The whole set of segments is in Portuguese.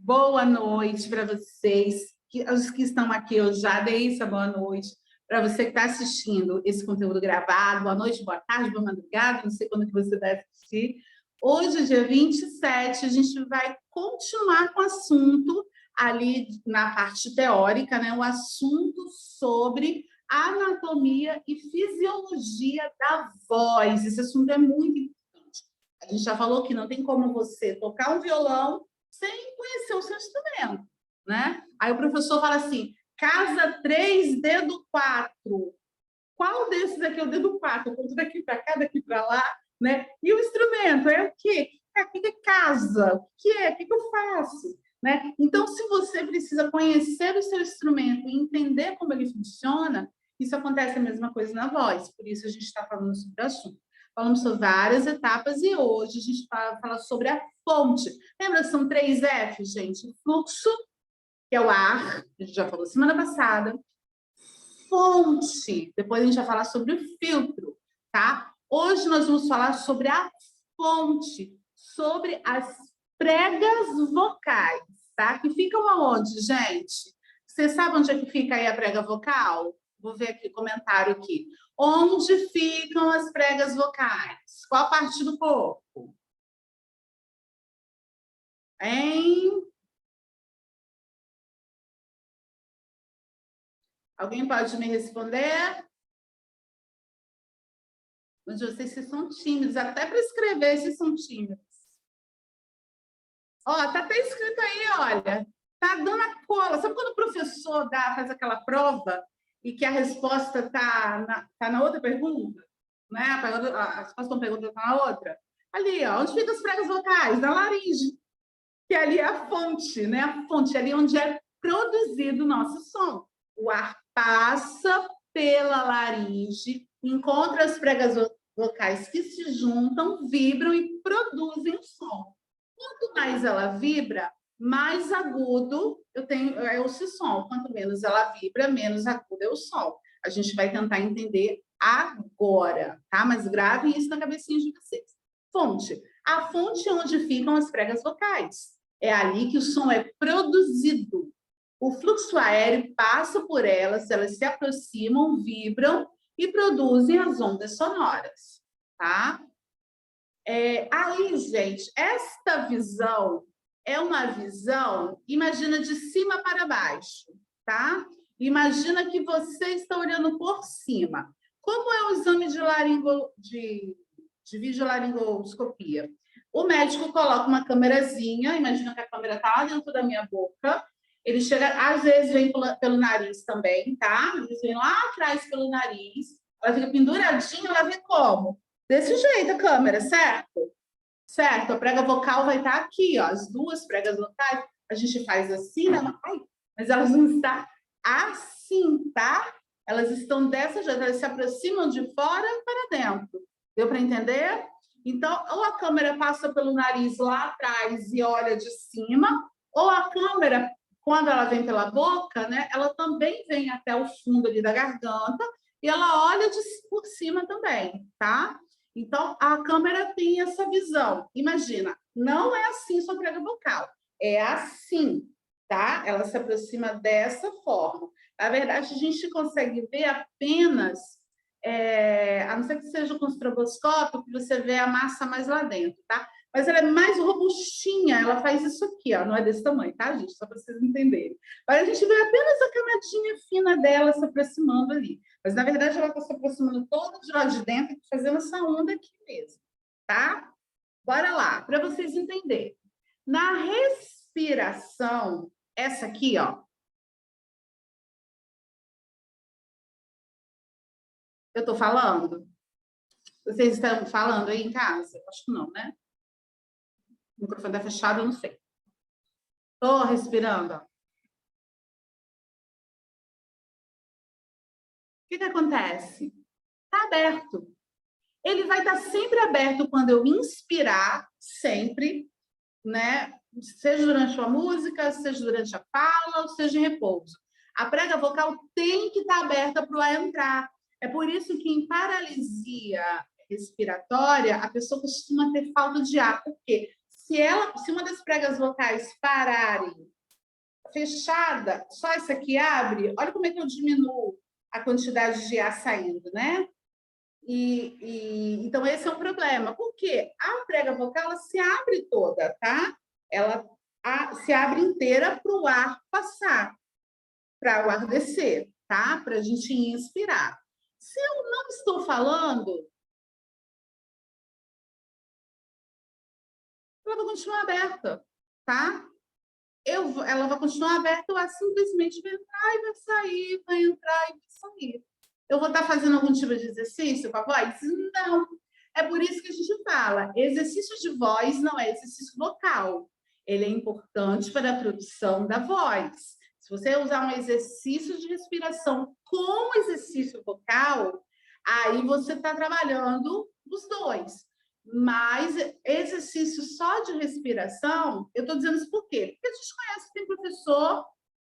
Boa noite para vocês. Os que estão aqui, eu já dei essa boa noite. Para você que está assistindo esse conteúdo gravado, boa noite, boa tarde, boa madrugada, não sei quando que você vai assistir. Hoje, dia 27, a gente vai continuar com o assunto ali na parte teórica, né? O assunto sobre anatomia e fisiologia da voz. Esse assunto é muito importante. A gente já falou que não tem como você tocar um violão sem conhecer o seu instrumento, né? Aí o professor fala assim, casa 3, dedo 4. Qual desses aqui é o dedo 4? Eu conto daqui para cá, daqui para lá, né? E o instrumento é o quê? O que é casa? O que é? O que eu faço? Né? Então, se você precisa conhecer o seu instrumento e entender como ele funciona, isso acontece a mesma coisa na voz. Por isso, a gente está falando sobre o assunto. Falamos sobre várias etapas e hoje a gente fala sobre a fonte. Lembra que são 3 Fs, gente? O fluxo, que é o ar, a gente já falou semana passada. Fonte, depois a gente vai falar sobre o filtro, tá? Hoje nós vamos falar sobre a fonte, sobre as pregas vocais, tá? Que ficam aonde, gente? Você sabe onde é que fica aí a prega vocal? Vou ver aqui, comentário aqui. Onde ficam as pregas vocais? Qual parte do corpo? Hein? Alguém pode me responder? Mas vocês são tímidos, até para escrever vocês são tímidos. Ó, tá até escrito aí, olha. Tá dando a cola. Sabe quando o professor faz aquela prova e que a resposta tá na outra pergunta? Né? A resposta de uma pergunta está na outra? Ali, ó, onde ficam as pregas vocais? Na laringe. Que ali é a fonte, né? A fonte, ali onde é produzido o nosso som. O ar passa pela laringe, encontra as pregas vocais que se juntam, vibram e produzem o som. Quanto mais ela vibra, mais agudo é o som. Quanto menos ela vibra, menos agudo é o som. A gente vai tentar entender agora, tá? Mas gravem isso na cabecinha de vocês. Fonte. A fonte é onde ficam as pregas vocais. É ali que o som é produzido. O fluxo aéreo passa por elas se aproximam, vibram e produzem as ondas sonoras, tá? Aí, gente, esta visão é uma visão, imagina de cima para baixo, tá? Imagina que você está olhando por cima. Como é o exame de videolaringoscopia? O médico coloca uma câmerazinha, imagina que a câmera está lá dentro da minha boca, ele chega, às vezes vem pelo nariz também, tá? Às vezes vem lá atrás pelo nariz, ela fica penduradinha, ela vê como? Desse jeito a câmera, certo? Certo, a prega vocal vai estar aqui, ó, as duas pregas vocais, a gente faz assim, né? Mas elas não estão assim, tá? Elas estão dessa jeito, elas se aproximam de fora para dentro. Deu para entender? Então, ou a câmera passa pelo nariz lá atrás e olha de cima, ou a câmera, quando ela vem pela boca, né, ela também vem até o fundo ali da garganta e ela olha por cima também, tá? Então, a câmera tem essa visão. Imagina, não é assim sua prega vocal, é assim, tá? Ela se aproxima dessa forma. Na verdade, a gente consegue ver apenas, a não ser que seja com estroboscópio, que você vê a massa mais lá dentro, tá? Mas ela é mais robustinha, ela faz isso aqui, ó, não é desse tamanho, tá, gente? Só para vocês entenderem. Mas a gente vê apenas a camadinha fina dela se aproximando ali. Mas, na verdade, ela está se aproximando toda de lá de dentro, fazendo essa onda aqui mesmo, tá? Bora lá, para vocês entenderem. Na respiração, essa aqui, ó. Eu estou falando? Vocês estão falando aí em casa? Acho que não, né? O microfone está fechado, eu não sei. Estou respirando. O que acontece? Está aberto. Ele vai estar sempre aberto quando eu inspirar, sempre, né? Seja durante uma música, seja durante a fala, ou seja em repouso. A prega vocal tem que estar aberta para o ar entrar. É por isso que em paralisia respiratória, a pessoa costuma ter falta de ar. Por quê? Se uma das pregas vocais pararem fechada, só essa aqui abre, olha como é que eu diminuo a quantidade de ar saindo, né? Então, esse é um problema. Por quê? A prega vocal ela se abre toda, tá? Ela se abre inteira para o ar passar, para o ar descer, tá? Para a gente inspirar. Se eu não estou falando, ela vai continuar aberta, tá? Ela vai continuar aberta, o ar simplesmente vai entrar e vai sair, vai entrar e vai sair. Eu vou estar fazendo algum tipo de exercício com a voz? Não. É por isso que a gente fala, exercício de voz não é exercício vocal. Ele é importante para a produção da voz. Se você usar um exercício de respiração com exercício vocal, aí você está trabalhando os dois. Mas exercício só de respiração, eu estou dizendo isso por quê? Porque a gente conhece que tem professor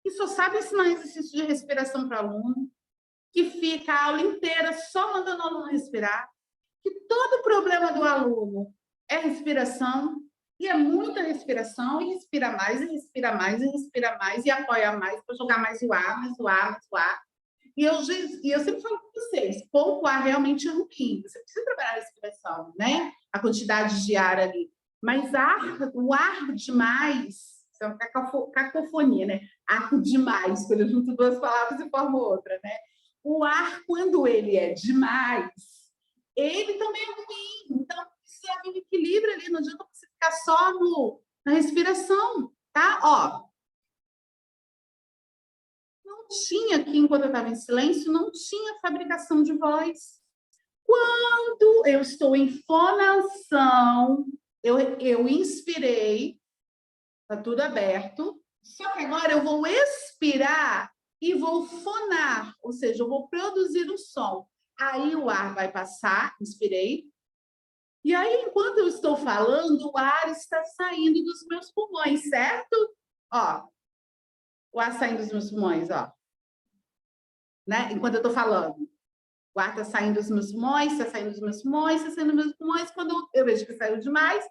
que só sabe ensinar exercício de respiração para aluno, que fica a aula inteira só mandando o aluno respirar, que todo problema do aluno é respiração, e é muita respiração, e respira mais, e respira mais, e respira mais, e apoia mais, para jogar mais o ar, mais o ar, mais o ar. E eu sempre falo para vocês, pouco ar realmente é ruim, você precisa trabalhar a respiração, né? A quantidade de ar ali. Mas o ar demais, isso é uma cacofonia, né? Ar demais, quando eu junto duas palavras e formo outra, né? O ar, quando ele é demais, ele também é ruim. Então, precisa haver um equilíbrio ali, não adianta você ficar só na respiração, tá? Ó, não tinha aqui, enquanto eu estava em silêncio, não tinha fabricação de voz. Quando eu estou em fonação, eu inspirei, está tudo aberto, só que agora eu vou expirar e vou fonar, ou seja, eu vou produzir um som. Aí o ar vai passar, inspirei, e aí, enquanto eu estou falando, o ar está saindo dos meus pulmões, certo? Ó, o ar saindo dos meus pulmões, ó. Né? Enquanto eu estou falando. O ar está saindo dos meus pulmões, está saindo dos meus pulmões, está saindo dos meus pulmões. Quando eu vejo que saiu demais,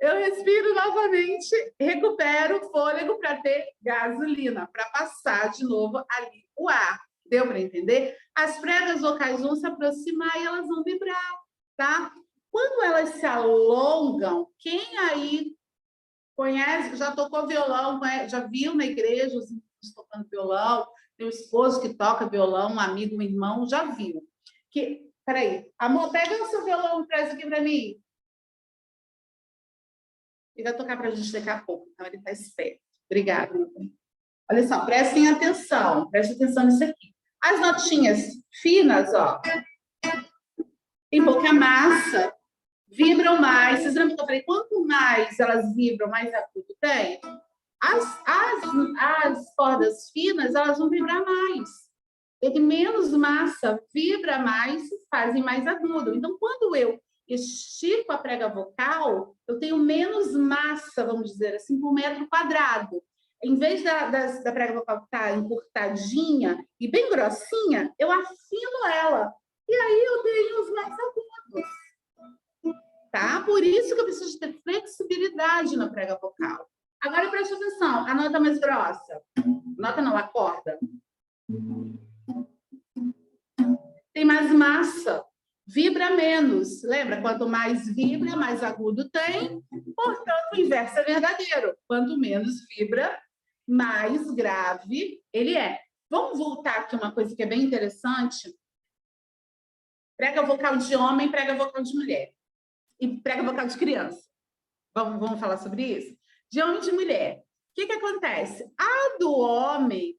eu respiro novamente, recupero o fôlego para ter gasolina, para passar de novo ali o ar. Deu para entender? As pregas vocais vão se aproximar e elas vão vibrar, tá? Quando elas se alongam, quem aí conhece, já tocou violão, já viu na igreja os meninos tocando violão, tem um esposo que toca violão, um amigo, um irmão, já viu. Peraí, amor, pega o seu violão e traz aqui para mim. Ele vai tocar para a gente daqui a pouco, então ele está esperto. Obrigada. Olha só, prestem atenção nisso aqui. As notinhas finas, ó, tem pouca massa, vibram mais. Vocês lembram que eu falei, quanto mais elas vibram, mais agudo tem? As cordas finas, elas vão vibrar mais. Tem menos massa, vibra mais, fazem mais agudo. Então, quando eu estico a prega vocal, eu tenho menos massa, vamos dizer assim, por metro quadrado. Em vez da prega vocal estar encurtadinha e bem grossinha, eu afino ela. E aí eu tenho os mais agudos. Tá? Por isso que eu preciso ter flexibilidade na prega vocal. Agora preste atenção, a nota mais grossa. Nota não, a corda. Tem mais massa, vibra menos. Lembra? Quanto mais vibra, mais agudo tem. Portanto, o inverso é verdadeiro. Quanto menos vibra, mais grave ele é. Vamos voltar aqui uma coisa que é bem interessante. Prega vocal de homem, prega vocal de mulher. E prega vocal de criança. Vamos falar sobre isso? De homem e de mulher. O que acontece? A do homem,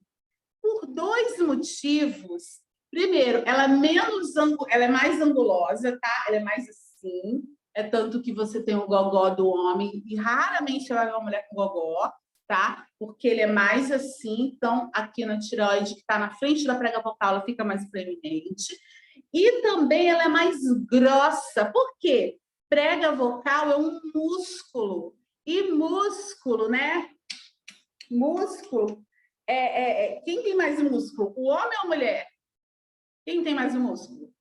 por dois motivos. Primeiro, ela é mais angulosa, tá? Ela é mais assim. É tanto que você tem o gogó do homem e raramente você vai ver uma mulher com gogó, tá? Porque ele é mais assim. Então, aqui na tireoide, que está na frente da prega vocal, ela fica mais proeminente. E também ela é mais grossa. Por quê? Prega vocal é um músculo. E músculo, né? Músculo. Quem tem mais músculo? O homem ou a mulher? Quem tem mais músculo?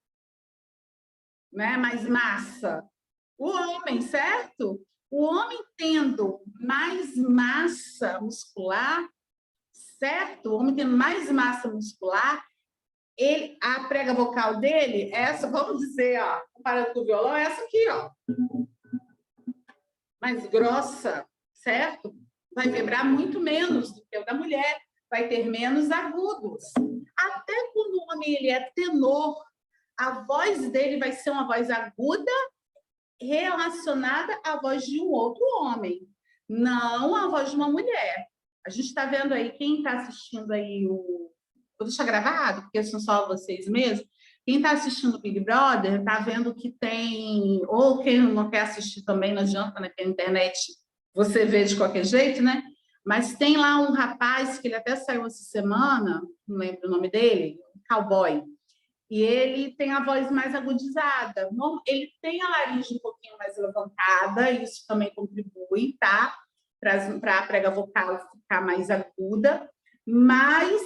Né? Mais massa? O homem, certo? O homem tendo mais massa muscular, certo? O homem tendo mais massa muscular, a prega vocal dele, essa, vamos dizer, ó, comparado com o violão, é essa aqui, ó, mais grossa, certo? Vai vibrar muito menos do que o da mulher, vai ter menos agudos. Até quando o homem ele é tenor, a voz dele vai ser uma voz aguda relacionada à voz de um outro homem, não à voz de uma mulher. A gente está vendo aí, quem está assistindo aí vou deixar gravado, porque são só vocês mesmos. Quem está assistindo o Big Brother está vendo que tem, ou quem não quer assistir também, não adianta, né? Porque a internet você vê de qualquer jeito, né? Mas tem lá um rapaz que ele até saiu essa semana, não lembro o nome dele, cowboy. E ele tem a voz mais agudizada. Ele tem a laringe um pouquinho mais levantada, isso também contribui, tá? Para a prega vocal ficar mais aguda. Mas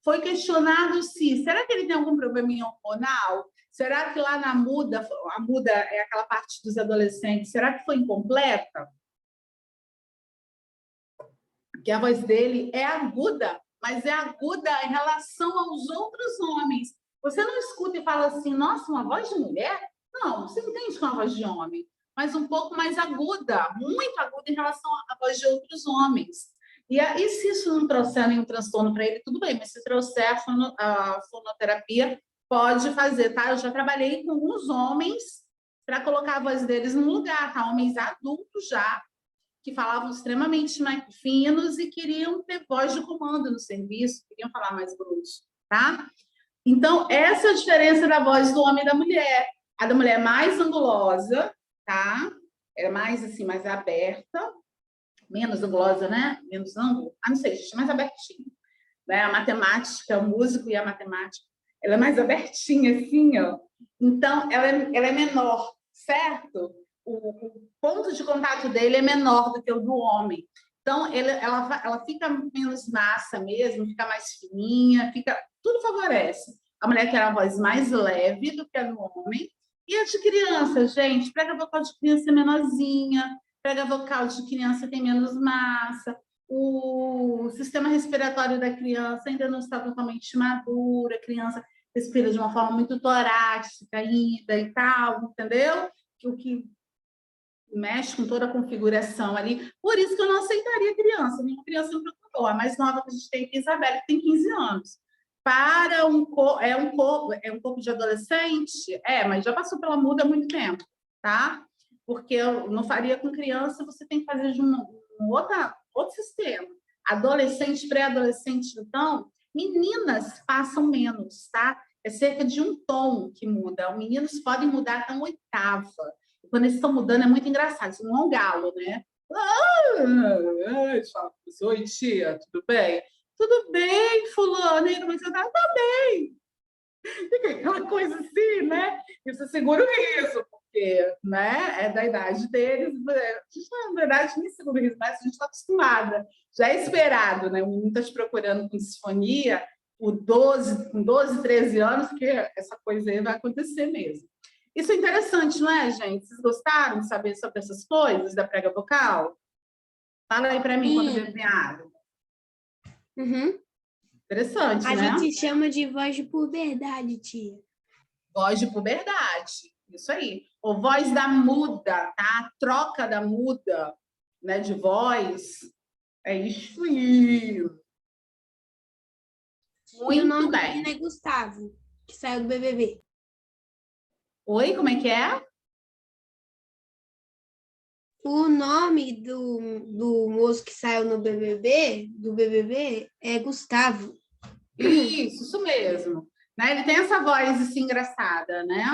foi questionado se, será que ele tem algum probleminha hormonal? Será que lá na muda, a muda é aquela parte dos adolescentes, será que foi incompleta? Porque a voz dele é aguda, mas é aguda em relação aos outros homens. Você não escuta e fala assim, nossa, uma voz de mulher? Não, você entende com a voz de homem, mas um pouco mais aguda, muito aguda em relação à voz de outros homens. E se isso não trouxer nenhum transtorno para ele, tudo bem, mas se trouxer a fonoterapia, pode fazer, tá? Eu já trabalhei com alguns homens para colocar a voz deles no lugar, tá? Homens adultos já, que falavam extremamente mais finos e queriam ter voz de comando no serviço, queriam falar mais grosso, tá? Então, essa é a diferença da voz do homem e da mulher. A da mulher é mais angulosa, tá? É mais assim, mais aberta, menos angulosa, né? Menos ângulo. Ah, não sei, gente, mais abertinha. Né? A matemática, o músico e a matemática, ela é mais abertinha, assim, ó. Então, ela é menor, certo? O ponto de contato dele é menor do que o do homem. Então, ela fica menos massa mesmo, fica mais fininha, tudo favorece. A mulher quer a voz mais leve do que a do homem. E a de criança, gente, prega vocal de criança é menorzinha, prega vocal de criança tem menos massa, o sistema respiratório da criança ainda não está totalmente maduro, a criança respira de uma forma muito torácica ainda e tal, entendeu? O que mexe com toda a configuração ali. Por isso que eu não aceitaria criança, nenhuma criança me preocupou. A mais nova que a gente tem aqui, Isabela, que tem 15 anos. Para um corpo de adolescente, mas já passou pela muda há muito tempo, tá? Porque eu não faria com criança, você tem que fazer de um outro sistema. Adolescente, pré-adolescente, então, meninas passam menos, tá? É cerca de um tom que muda. Os meninos podem mudar até uma oitava. Quando eles estão mudando, é muito engraçado. Isso não é um galo, né? Oi, tia, tudo bem? Tudo bem, fulano, mas você tá bem. Fica aquela coisa assim, né? E você segura o riso, porque né, é da idade deles. A gente, na verdade, nem segura o riso, mas a gente está acostumada. Já é esperado, né? O menino está te procurando com disfonia com 12, 13 anos, que essa coisa aí vai acontecer mesmo. Isso é interessante, não é, gente? Vocês gostaram de saber sobre essas coisas da prega vocal? Fala aí para mim quando beber água. Uhum. Interessante, né? A gente chama de voz de puberdade, tia. Voz de puberdade, isso aí. Ou voz da muda, tá? A troca da muda, né, de voz. É isso aí. Muito e o nome bem. do é Gustavo, que saiu do BBB. Oi, como é que é? O nome do moço que saiu no BBB é Gustavo. Isso mesmo. Né? Ele tem essa voz assim, engraçada, né?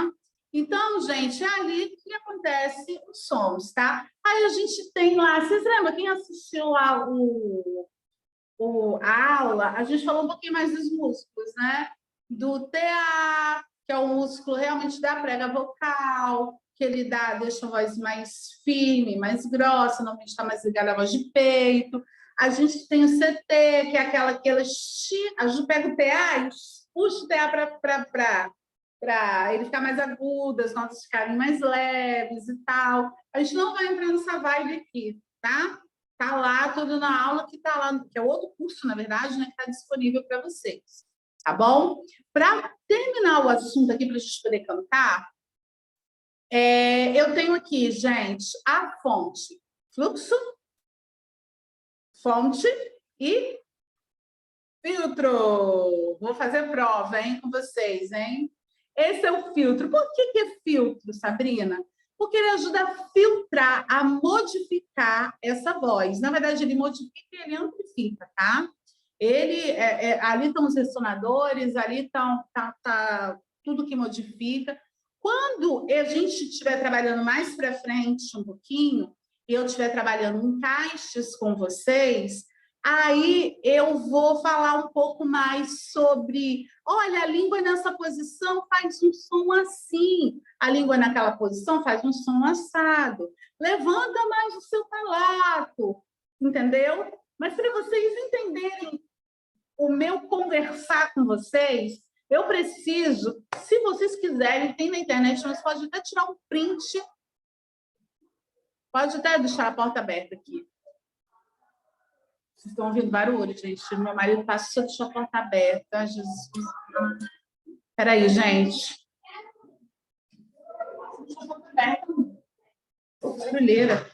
Então, gente, é ali que acontece os sons, tá? Aí a gente tem lá, vocês lembram, quem assistiu lá a aula, a gente falou um pouquinho mais dos músculos, né? Do TA, que é o músculo realmente da prega vocal, que ele deixa a voz mais firme, mais grossa, normalmente está mais ligada à voz de peito. A gente tem o CT, que é aquela a gente pega o TA e puxa o TA para ele ficar mais agudo, as notas ficarem mais leves e tal. A gente não vai entrar nessa vibe aqui, tá? Tá lá tudo na aula que tá lá, que é outro curso, na verdade, né, que está disponível para vocês, tá bom? Para terminar o assunto aqui, para a gente poder cantar, eu tenho aqui, gente, a fonte, fluxo, fonte e filtro. Vou fazer prova, hein, com vocês, hein? Esse é o filtro. Por que é filtro, Sabrina? Porque ele ajuda a filtrar, a modificar essa voz. Na verdade, ele modifica e ele amplifica, tá? Ali estão os ressonadores, ali tá tudo que modifica. Quando a gente estiver trabalhando mais para frente um pouquinho, e eu estiver trabalhando em caixas com vocês, aí eu vou falar um pouco mais sobre, olha, a língua nessa posição faz um som assim, a língua naquela posição faz um som assado, levanta mais o seu palato, entendeu? Mas para vocês entenderem o meu conversar com vocês, eu preciso, se vocês quiserem, tem na internet, mas pode até tirar um print, pode até deixar a porta aberta aqui. Vocês estão ouvindo barulho, gente? Meu marido passou, deixou a porta aberta. Jesus. Espera aí, gente. Deixou a porta aberta. Barulheira.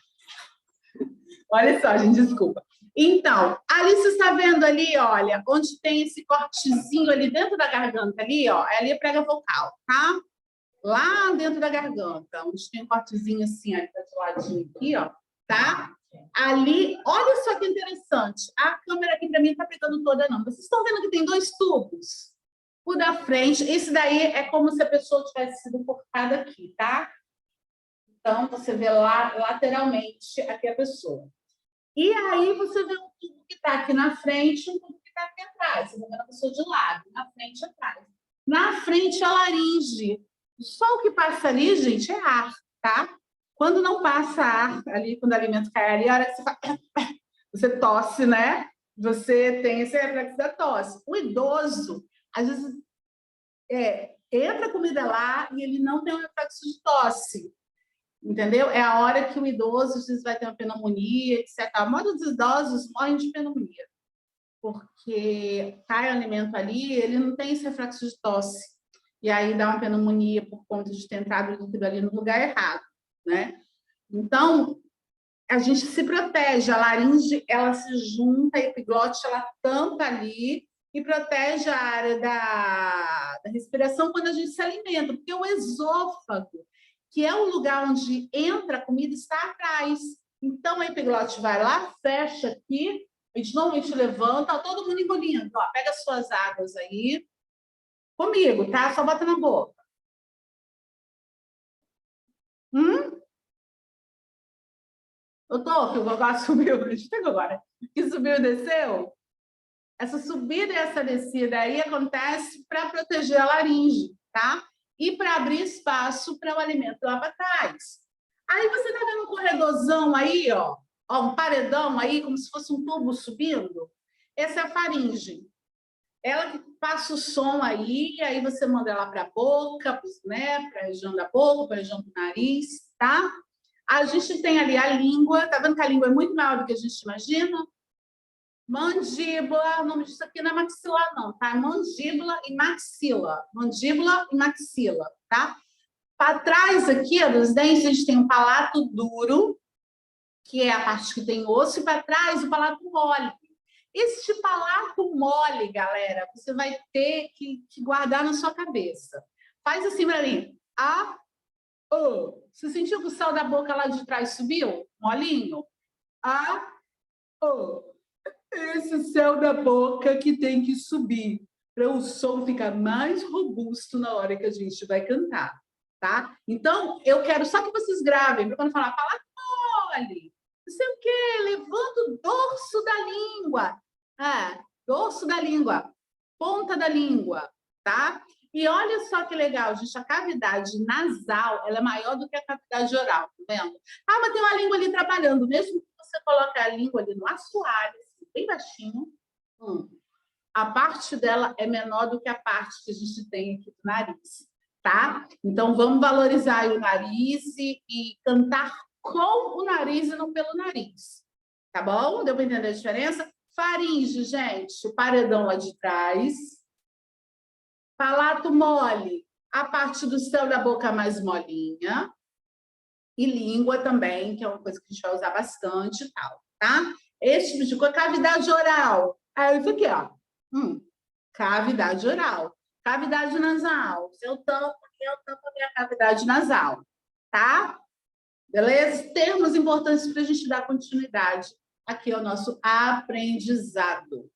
Olha só, gente, desculpa. Então, ali você está vendo ali, olha, onde tem esse cortezinho ali dentro da garganta ali, ó, ali é prega vocal, tá? Lá dentro da garganta, onde tem um cortezinho assim, ali tá de ladinho aqui, ó, tá? Ali, olha só que interessante, a câmera aqui para mim não tá pegando toda, não. Vocês estão vendo que tem 2 tubos? O da frente, esse daí é como se a pessoa tivesse sido cortada aqui, tá? Então, você vê lá lateralmente aqui a pessoa. E aí você vê um tubo que está aqui na frente e um tubo que está aqui atrás. Você vai ver a pessoa de lado, na frente e atrás. Na frente é a laringe. Só o que passa ali, gente, é ar, tá? Quando não passa ar ali, quando o alimento cai ali, a hora que você faz... você tosse, né? Você tem esse reflexo da tosse. O idoso, às vezes, entra comida lá e ele não tem um reflexo de tosse. Entendeu? É a hora que o idoso às vezes vai ter uma pneumonia, etc. A maioria dos idosos morrem de pneumonia, porque cai o alimento ali, ele não tem esse reflexo de tosse. E aí dá uma pneumonia por conta de ter entrado o líquido ali no lugar errado, né? Então, a gente se protege, a laringe, ela se junta, a epiglote, ela tampa ali e protege a área da respiração quando a gente se alimenta, porque o esôfago, que é o lugar onde entra a comida, está atrás. Então, a epiglote vai lá, fecha aqui, a gente normalmente levanta, ó, todo mundo engolindo. Ó, pega as suas águas aí, comigo, tá? Só bota na boca. Eu tô, que o Gogó subiu, deixa eu agora. Que subiu e desceu? Essa subida e essa descida aí acontece para proteger a laringe, tá? E para abrir espaço para o alimento lá para trás. Aí você tá vendo um corredorzão aí, ó, um paredão aí, como se fosse um tubo subindo? Essa é a faringe. Ela que passa o som aí, e aí você manda ela para a boca, né, para a região da boca, para a região do nariz, tá? A gente tem ali a língua, tá vendo que a língua é muito maior do que a gente imagina? Mandíbula, o nome disso aqui não é maxilar, não, tá? Mandíbula e maxila. Mandíbula e maxila, tá? Para trás aqui, ó, dos dentes, a gente tem um palato duro, que é a parte que tem osso, e para trás o palato mole. Esse palato mole, galera, você vai ter que guardar na sua cabeça. Faz assim para mim. Você sentiu que o céu da boca lá de trás subiu? Molinho? Esse céu da boca que tem que subir para o som ficar mais robusto na hora que a gente vai cantar, tá? Então, eu quero só que vocês gravem, para quando falar, fala mole, não sei o quê, levanta o dorso da língua. Dorso da língua, ponta da língua, tá? E olha só que legal, gente, a cavidade nasal, ela é maior do que a cavidade oral, tá vendo? Mas tem uma língua ali trabalhando, mesmo que você coloque a língua ali no assoalho, bem baixinho, a parte dela é menor do que a parte que a gente tem aqui do nariz, tá? Então, vamos valorizar aí o nariz e cantar com o nariz e não pelo nariz, tá bom? Deu para entender a diferença? Faringe, gente, o paredão lá de trás. Palato mole, a parte do céu da boca mais molinha. E língua também, que é uma coisa que a gente vai usar bastante e tal, tá? Esse tipo de coisa, cavidade oral. É isso aqui, ó. Cavidade oral. Cavidade nasal. Se eu tampo a minha cavidade nasal, tá? Beleza? Termos importantes para a gente dar continuidade aqui ao nosso aprendizado.